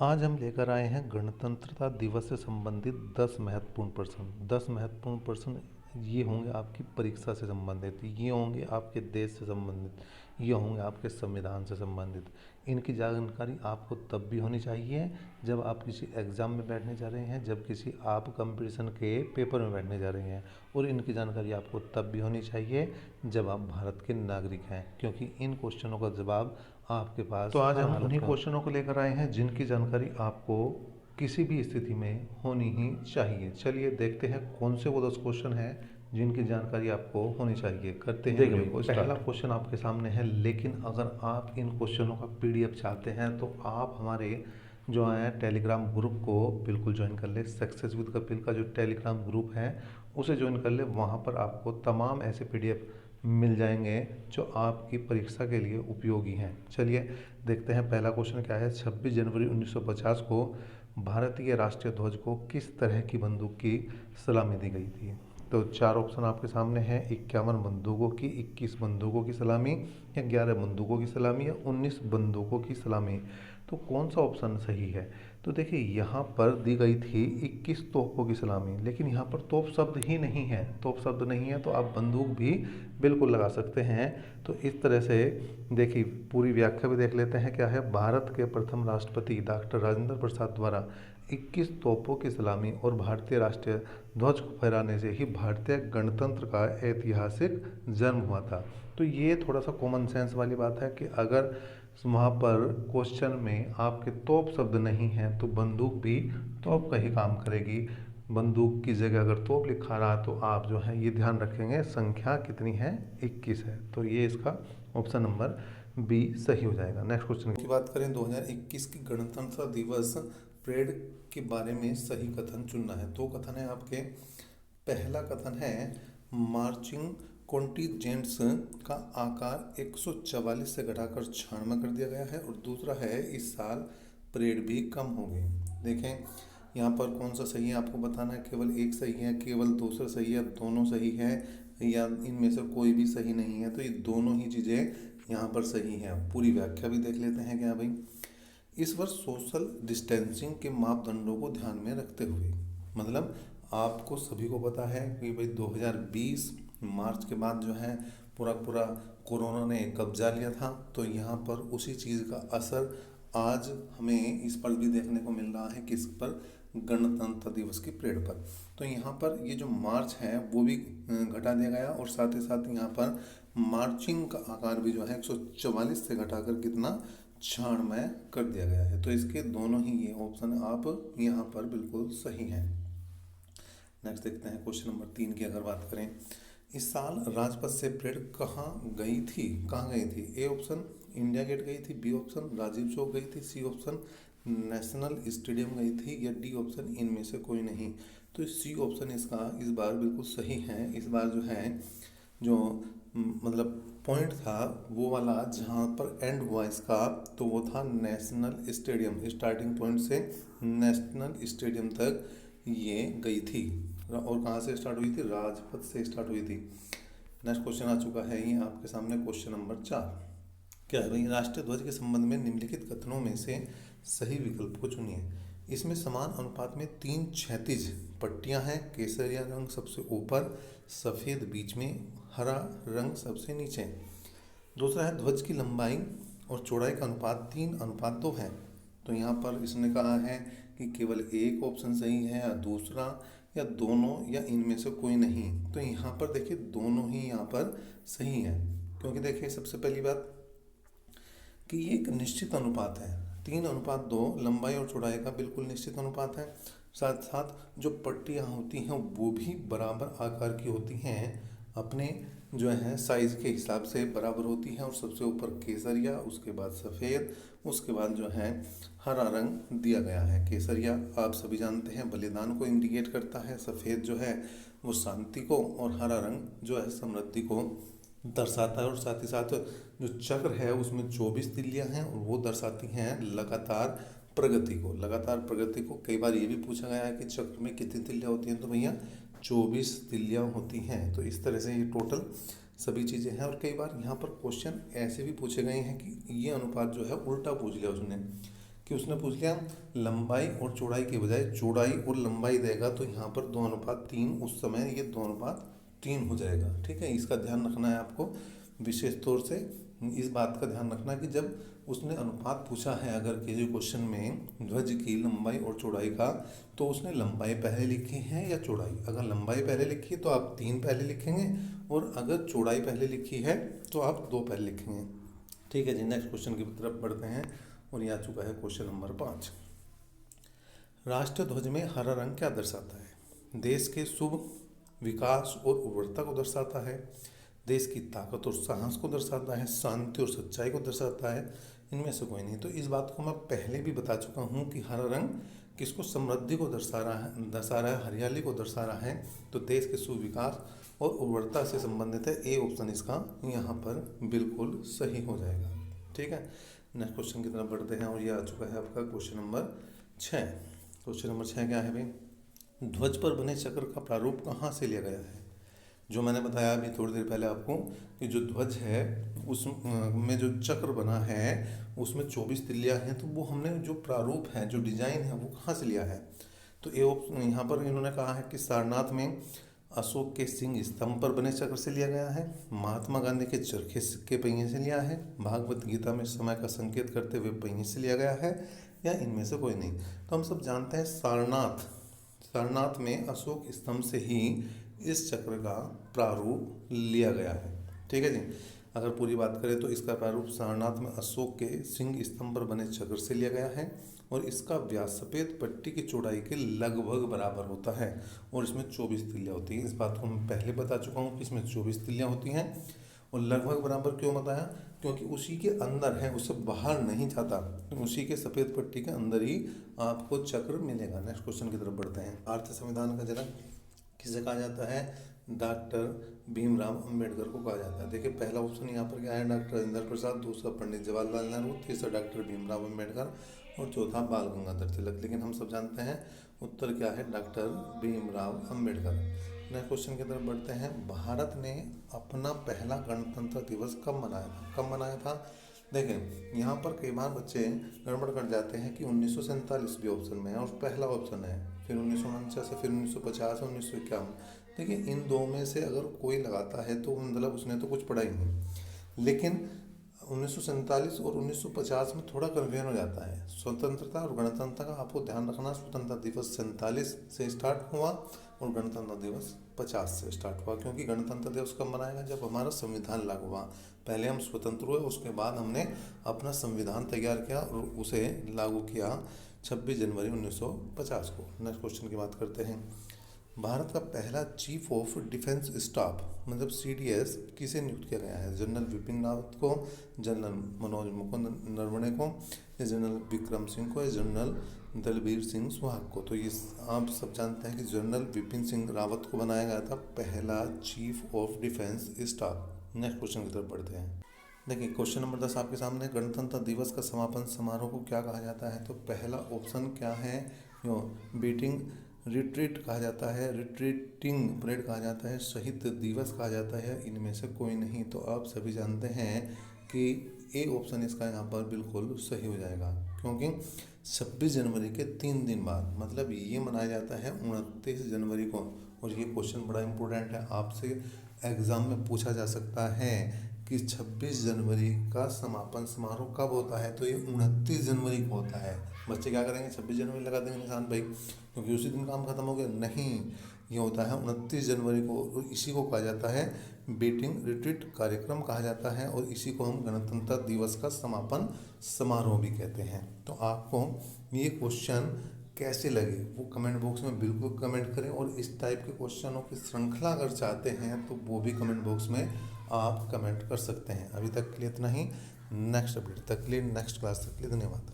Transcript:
आज हम लेकर आए हैं गणतंत्रता दिवस से संबंधित 10 महत्वपूर्ण प्रश्न। 10 महत्वपूर्ण प्रश्न ये होंगे आपकी परीक्षा से संबंधित, ये होंगे आपके देश से संबंधित, ये होंगे आपके संविधान से संबंधित। इनकी जानकारी आपको तब भी होनी चाहिए जब आप किसी एग्ज़ाम में बैठने जा रहे हैं, जब किसी आप कंपटीशन के पेपर में बैठने जा रहे हैं। और इनकी जानकारी आपको तब भी होनी चाहिए जब आप भारत के नागरिक हैं, क्योंकि इन क्वेश्चनों का जवाब आपके पास तो आज हम उन्हीं क्वेश्चनों को लेकर आए हैं जिनकी जानकारी आपको किसी भी स्थिति में होनी ही चाहिए। चलिए देखते हैं कौन से वो 10 क्वेश्चन हैं जिनकी जानकारी आपको होनी चाहिए। करते हैं वीडियो को स्टार्ट। पहला क्वेश्चन आपके सामने है, लेकिन अगर आप इन क्वेश्चनों का पीडीएफ चाहते हैं तो आप हमारे जो है टेलीग्राम ग्रुप को बिल्कुल ज्वाइन कर ले। सक्सेस विद कपिल का जो टेलीग्राम ग्रुप है उसे ज्वाइन कर ले। वहाँ पर आपको तमाम ऐसे पीडीएफ मिल जाएंगे जो आपकी परीक्षा के लिए उपयोगी हैं। चलिए देखते हैं पहला क्वेश्चन क्या है। 26 जनवरी 1950 को भारतीय राष्ट्रीय ध्वज को किस तरह की बंदूक की सलामी दी गई थी? तो चार ऑप्शन आपके सामने हैं। 51 बंदूकों की, 21 बंदूकों की सलामी, या 11 बंदूकों की सलामी, या 19 बंदूकों की सलामी। तो कौन सा ऑप्शन सही है? तो देखिए यहाँ पर दी गई थी 21 तोपों की सलामी, लेकिन यहाँ पर तोप शब्द ही नहीं है। तोप शब्द नहीं है तो आप बंदूक भी बिल्कुल लगा सकते हैं। तो इस तरह से देखिए पूरी व्याख्या भी देख लेते हैं क्या है। भारत के प्रथम राष्ट्रपति डॉक्टर राजेंद्र प्रसाद द्वारा 21 तोपों की सलामी और भारतीय राष्ट्रीय ध्वज को फहराने से ही भारतीय गणतंत्र का ऐतिहासिक जन्म हुआ था। तो ये थोड़ा सा कॉमन सेंस वाली बात है कि अगर वहाँ पर क्वेश्चन में आपके तोप शब्द नहीं है तो बंदूक भी तोप का ही काम करेगी। बंदूक की जगह अगर तोप लिखा रहा तो आप जो है ये ध्यान रखेंगे संख्या कितनी है, 21 है। तो ये इसका ऑप्शन नंबर बी सही हो जाएगा। नेक्स्ट क्वेश्चन की बात करें, 2021 की गणतंत्र दिवस परेड के बारे में सही कथन चुनना है। दो कथन है आपके। पहला कथन है मार्चिंग कॉन्टिजेंट्स का आकार 144 से घटाकर 96 कर दिया गया है, और दूसरा है इस साल परेड भी कम हो गई। देखें यहाँ पर कौन सा सही है आपको बताना है। केवल एक सही है, केवल दूसरा सही है, दोनों सही है, या इनमें से कोई भी सही नहीं है। तो ये दोनों ही चीज़ें यहाँ पर सही हैं। पूरी व्याख्या भी देख लेते हैं क्या भाई। इस वर्ष सोशल डिस्टेंसिंग के मापदंडों को ध्यान में रखते हुए, मतलब आपको सभी को पता है कि भाई 2020 मार्च के बाद जो है पूरा पूरा कोरोना ने कब्जा लिया था। तो यहाँ पर उसी चीज़ का असर आज हमें इस पर भी देखने को मिल रहा है, किस पर, गणतंत्र दिवस की परेड पर। तो यहाँ पर ये जो मार्च है वो भी घटा दिया गया, और साथ ही साथ यहाँ पर मार्चिंग का आकार भी जो है 144 से घटाकर कितना, 96 कर दिया गया है। तो इसके दोनों ही ये ऑप्शन आप यहाँ पर बिल्कुल सही हैं। नेक्स्ट देखते हैं क्वेश्चन नंबर 3 की अगर बात करें। इस साल राजपथ से परेड कहाँ गई थी? कहाँ गई थी? ए ऑप्शन इंडिया गेट गई थी, बी ऑप्शन राजीव चौक गई थी, सी ऑप्शन नेशनल स्टेडियम गई थी, या डी ऑप्शन इनमें से कोई नहीं। तो सी ऑप्शन इसका इस बार बिल्कुल सही है। इस बार जो है जो मतलब पॉइंट था वो वाला जहाँ पर एंड हुआ इसका, तो वो था नेशनल स्टेडियम। स्टार्टिंग पॉइंट से नेशनल स्टेडियम तक ये गई थी। और कहाँ से स्टार्ट हुई थी? राजपथ से स्टार्ट हुई थी। नेक्स्ट क्वेश्चन आ चुका है ये आपके सामने, क्वेश्चन नंबर 4। क्या है भाई? राष्ट्रीय ध्वज के संबंध में निम्नलिखित कथनों में से सही विकल्प को चुनिए। इसमें समान अनुपात में 3 क्षैतिज पट्टियां हैं। केसरिया रंग सबसे ऊपर, सफ़ेद बीच में, हरा रंग सबसे नीचे। दूसरा है ध्वज की लंबाई और चौड़ाई का अनुपात 3:2 है। तो यहाँ पर इसने कहा है कि केवल एक ऑप्शन सही है, या दूसरा, या दोनों, या इनमें से कोई नहीं। तो यहाँ पर देखिए दोनों ही यहाँ पर सही है, क्योंकि देखिए सबसे पहली बात कि ये एक निश्चित अनुपात है। 3:2 लंबाई और चौड़ाई का बिल्कुल निश्चित अनुपात है। साथ साथ जो पट्टियाँ होती हैं वो भी बराबर आकार की होती हैं, अपने जो है साइज के हिसाब से बराबर होती हैं। और सबसे ऊपर केसरिया, उसके बाद सफ़ेद, उसके बाद जो है हरा रंग दिया गया है। केसरिया आप सभी जानते हैं बलिदान को इंडिकेट करता है, सफ़ेद जो है वो शांति को, और हरा रंग जो है समृद्धि को दर्शाता है। और साथ ही साथ जो चक्र है उसमें 24 तिल्लियाँ हैं, और वो दर्शाती हैं लगातार प्रगति को। लगातार प्रगति को कई बार ये भी पूछा गया है कि चक्र में कितनी तिल्लियाँ होती हैं, तो भैया 24 तिल्लियाँ होती हैं। तो इस तरह से ये टोटल सभी चीज़ें हैं। और कई बार यहाँ पर क्वेश्चन ऐसे भी पूछे गए हैं कि ये अनुपात जो है उल्टा पूछ लिया उसने कि उसने पूछ लिया लंबाई और चौड़ाई के बजाय चौड़ाई और लंबाई देगा, तो यहाँ पर 2:3, उस समय ये 2:3 हो जाएगा। ठीक है, इसका ध्यान रखना है आपको, विशेष तौर से इस बात का ध्यान रखना कि जब उसने अनुपात पूछा है अगर किसी क्वेश्चन में ध्वज की लंबाई और चौड़ाई का, तो उसने लंबाई पहले लिखी है या चौड़ाई। अगर लंबाई पहले लिखी है तो आप 3 पहले लिखेंगे, और अगर चौड़ाई पहले लिखी है तो आप 2 पहले लिखेंगे। ठीक है जी, नेक्स्ट क्वेश्चन की तरफ बढ़ते हैं, और ये आ चुका है क्वेश्चन नंबर 5। राष्ट्र ध्वज में हरा रंग क्या दर्शाता है? देश के शुभ विकास और उर्वरता को दर्शाता है, देश की ताकत और साहस को दर्शाता है, शांति और सच्चाई को दर्शाता है, इनमें से कोई नहीं। तो इस बात को मैं पहले भी बता चुका हूँ कि हरा रंग किसको समृद्धि को दर्शा रहा है, हरियाली को दर्शा रहा है, तो देश के सुविकास और उर्वरता से संबंधित है। ए ऑप्शन इसका यहाँ पर बिल्कुल सही हो जाएगा। ठीक है, नेक्स्ट क्वेश्चन की तरफ बढ़ते हैं, और ये आ चुका है आपका क्वेश्चन नंबर 6। क्वेश्चन नंबर 6 क्या है भाई? ध्वज पर बने चक्र का प्रारूप कहाँ से लिया गया है? जो मैंने बताया अभी थोड़ी देर पहले आपको कि जो ध्वज है उस में जो चक्र बना है उसमें 24 तिल्लियाँ हैं, तो वो हमने जो प्रारूप है, जो डिजाइन है, वो कहाँ से लिया है? तो यहाँ पर इन्होंने कहा है कि सारनाथ में अशोक के सिंह स्तंभ पर बने चक्र से लिया गया है, महात्मा गांधी के चरखे के पहिए से लिया है, भागवत गीता में समय का संकेत करते हुए पहिए से लिया गया है, या इनमें से कोई नहीं। तो हम सब जानते हैं सारनाथ में अशोक स्तंभ से ही इस चक्र का प्रारूप लिया गया है। ठीक है जी, अगर पूरी बात करें तो इसका प्रारूप सारनाथ में अशोक के सिंह स्तंभ पर बने चक्र से लिया गया है, और इसका व्यास सफेद पट्टी की चौड़ाई के लगभग बराबर होता है, और इसमें 24 तिल्लियाँ होती हैं। इस बात को मैं पहले बता चुका हूँ कि इसमें 24 तिल्लियाँ होती हैं। और लगभग बराबर क्यों बताया? क्योंकि उसी के अंदर है, उससे बाहर नहीं जाता, उसी के सफ़ेद पट्टी के अंदर ही आपको चक्र मिलेगा। नेक्स्ट क्वेश्चन की तरफ बढ़ते हैं। भारतीय संविधान का जनक किसे कहा जाता है? डॉक्टर भीमराव अंबेडकर को कहा जाता है। देखिए पहला ऑप्शन यहाँ पर क्या है? डॉक्टर राजेंद्र प्रसाद, दूसरा पंडित जवाहरलाल नेहरू, तीसरा डॉक्टर भीमराव अंबेडकर, और चौथा बाल गंगाधर तिलक। लेकिन हम सब जानते हैं उत्तर क्या है? Doctor Bhimrao Ambedkar. Next question की तरफ बढ़ते हैं। भारत ने अपना पहला गणतंत्र दिवस कब मनाया था? देखें यहाँ पर कई बार बच्चे गड़बड़ कर जाते हैं कि 1947 भी ऑप्शन में है और पहला ऑप्शन है, फिर 1949, फिर 1950, 1951। देखिए इन दो में से अगर कोई लगाता है तो मतलब उसने तो कुछ पढ़ा ही नहीं। लेकिन 1947 और 1950 में थोड़ा कन्फ्यूजन हो जाता है। स्वतंत्रता और गणतंत्र का आपको ध्यान रखना, स्वतंत्रता दिवस 47 से स्टार्ट हुआ और गणतंत्र दिवस 50 से स्टार्ट हुआ। क्योंकि गणतंत्र दिवस कब मनाएगा? जब हमारा संविधान लागू हुआ। पहले हम स्वतंत्र हुए, उसके बाद हमने अपना संविधान तैयार किया और उसे लागू किया 26 जनवरी 1950 को। नेक्स्ट क्वेश्चन की बात करते हैं। भारत का पहला चीफ ऑफ डिफेंस स्टाफ मतलब CDS किसे नियुक्त किया गया है? जनरल विपिन रावत को, जनरल मनोज मुकुंद नरवणे को, या जनरल विक्रम सिंह को, या जनरल दलबीर सिंह सुहाग को? तो ये आप सब जानते हैं कि जनरल विपिन सिंह रावत को बनाया गया था पहला chief of defence staff. Next question की तरफ बढ़ते हैं। देखिए क्वेश्चन नंबर 10 आपके सामने। गणतंत्र दिवस का समापन समारोह को क्या कहा जाता है? तो पहला ऑप्शन क्या है? बीटिंग रिट्रीट कहा जाता है, रिट्रीटिंग परेड कहा जाता है, शहीद दिवस कहा जाता है, इनमें से कोई नहीं। तो आप सभी जानते हैं कि ए ऑप्शन इसका यहाँ पर बिल्कुल सही हो जाएगा, क्योंकि 26 जनवरी के 3 दिन बाद मतलब ये मनाया जाता है 29 जनवरी को। और ये क्वेश्चन बड़ा इंपॉर्टेंट है, आपसे एग्ज़ाम में पूछा जा सकता है कि 26 जनवरी का समापन समारोह कब होता है? तो ये 29 जनवरी को होता है। बच्चे क्या करेंगे? 26 जनवरी लगा देंगे निशान भाई, क्योंकि उसी दिन काम खत्म हो गया। नहीं, ये होता है 29 जनवरी को। इसी को कहा जाता है बीटिंग रिट्रीट कार्यक्रम कहा जाता है, और इसी को हम गणतंत्र दिवस का समापन समारोह भी कहते हैं। तो आपको ये क्वेश्चन कैसे लगे वो कमेंट बॉक्स में बिल्कुल कमेंट करें, और इस टाइप के क्वेश्चनों की श्रृंखला अगर चाहते हैं तो वो भी कमेंट बॉक्स में आप कमेंट कर सकते हैं। अभी तक के लिए इतना ही। नेक्स्ट अपडेट तक के लिए, नेक्स्ट क्लास तक के लिए धन्यवाद।